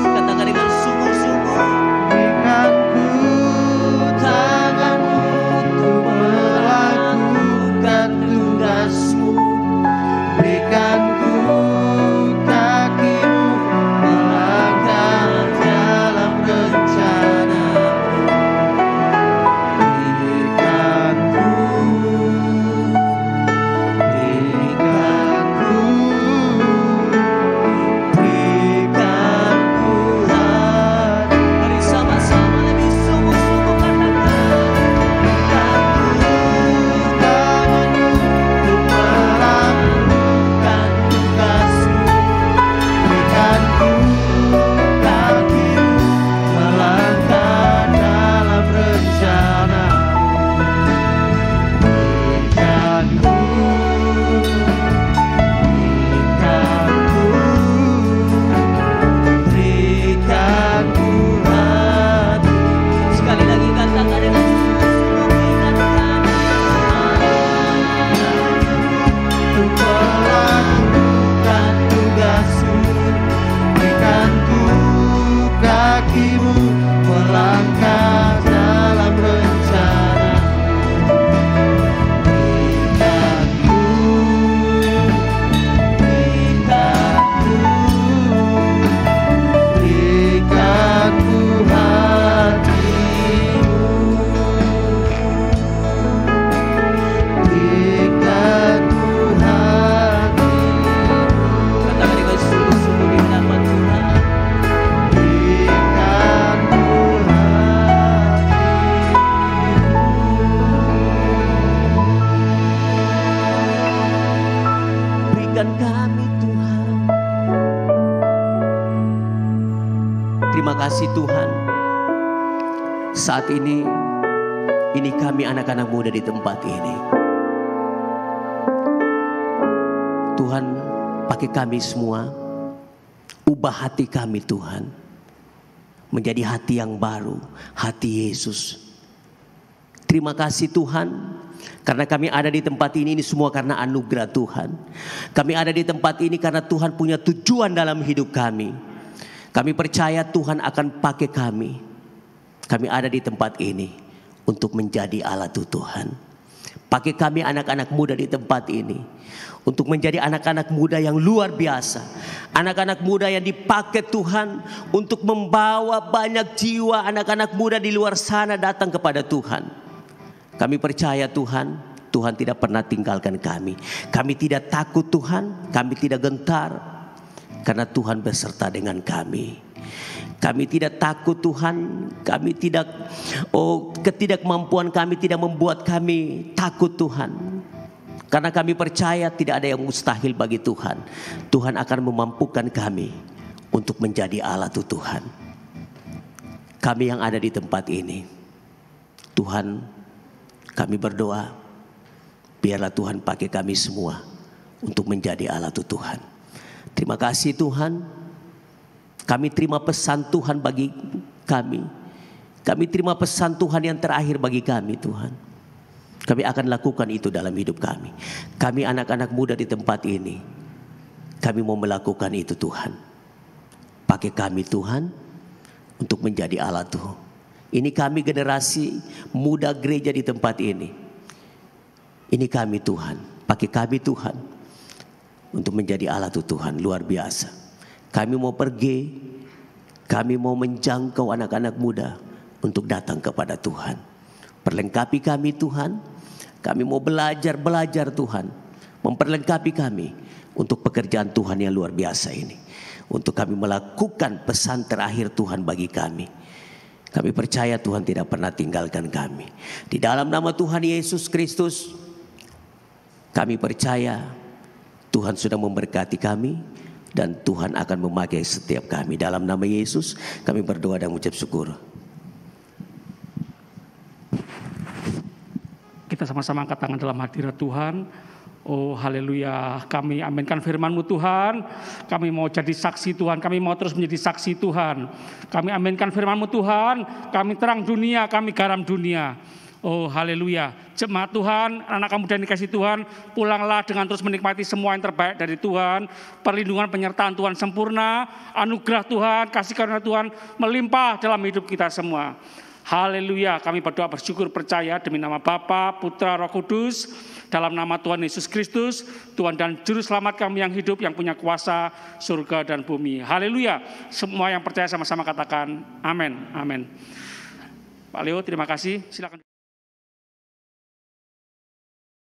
Katakan dengan sungguh-sungguh. Berikan ku tanganmu untuk melakukan tugasmu. Berikan ku kakimu melangkah dalam rencana. Berikan ku hati. Mari sama-sama lebih sungguh-sungguh katakan. Tanganmu untuk melakukan tugasmu. Berikan ku kakimu melangkah dalam rencanamu. Berikan ku hati. Sekali lagi katakan dengan sungguh-sungguh. Berikan kami Untuk melakukan tugasmu. Berikan ku kakimu melangkah dalam rencana. Berikan ku hatimu. Berikan ku hatimu. katakan dengan sungguh-sungguh di hadapan Tuhan. Berikan ku Berikan kami Tuhan. Terima kasih Tuhan. Saat ini kami anak-anak muda di tempat ini. Tuhan, pakai kami semua. Ubah hati kami Tuhan. Menjadi hati yang baru, hati Yesus. Terima kasih Tuhan. Karena kami ada di tempat ini semua karena anugerah Tuhan. Kami ada di tempat ini karena Tuhan punya tujuan dalam hidup kami. Kami percaya Tuhan akan pakai kami. Kami ada di tempat ini untuk menjadi alat Tuhan. Pakai kami anak-anak muda di tempat ini untuk menjadi anak-anak muda yang luar biasa. Anak-anak muda yang dipakai Tuhan untuk membawa banyak jiwa anak-anak muda di luar sana datang kepada Tuhan. Kami percaya Tuhan, Tuhan tidak pernah tinggalkan kami. Kami tidak takut Tuhan, kami tidak gentar, karena Tuhan beserta dengan kami. Kami tidak takut Tuhan, kami tidak, ketidakmampuan kami tidak membuat kami takut Tuhan. Karena kami percaya tidak ada yang mustahil bagi Tuhan. Tuhan akan memampukan kami untuk menjadi alat Tuhan. Kami yang ada di tempat ini, Tuhan, kami berdoa, biarlah Tuhan pakai kami semua untuk menjadi alat Tuhan. Terima kasih Tuhan. Kami terima pesan Tuhan bagi kami. Kami terima pesan Tuhan yang terakhir bagi kami Tuhan. Kami akan lakukan itu dalam hidup kami. Kami anak-anak muda di tempat ini, kami mau melakukan itu Tuhan. Pakai kami Tuhan untuk menjadi alat Tuhan. Ini kami generasi muda gereja di tempat ini. Ini kami Tuhan. Pakai kami Tuhan untuk menjadi alat Tuhan. Luar biasa. Kami mau pergi, kami mau menjangkau anak-anak muda untuk datang kepada Tuhan. Perlengkapi kami Tuhan. Kami mau belajar Tuhan. Memperlengkapi kami untuk pekerjaan Tuhan yang luar biasa ini. Untuk kami melakukan pesan terakhir Tuhan bagi kami. Kami percaya Tuhan tidak pernah tinggalkan kami. Di dalam nama Tuhan Yesus Kristus, kami percaya Tuhan sudah memberkati kami. Dan Tuhan akan memakai setiap kami. Dalam nama Yesus kami berdoa dan mengucap syukur. Kita sama-sama angkat tangan dalam hadirat Tuhan. Oh haleluya, kami aminkan firman-Mu Tuhan. Kami mau jadi saksi Tuhan, kami mau terus menjadi saksi Tuhan. Kami aminkan firman-Mu Tuhan, kami terang dunia, kami garam dunia. Oh haleluya, jemaat Tuhan, anak muda yang dikasih Tuhan, pulanglah dengan terus menikmati semua yang terbaik dari Tuhan. Perlindungan penyertaan Tuhan sempurna, anugerah Tuhan, kasih karunia Tuhan melimpah dalam hidup kita semua. Haleluya, kami berdoa bersyukur percaya demi nama Bapa, Putra, Roh Kudus, dalam nama Tuhan Yesus Kristus, Tuhan dan Juru Selamat kami yang hidup, yang punya kuasa surga dan bumi. Haleluya, semua yang percaya sama-sama katakan amin, amin. Pak Leo, terima kasih, silakan.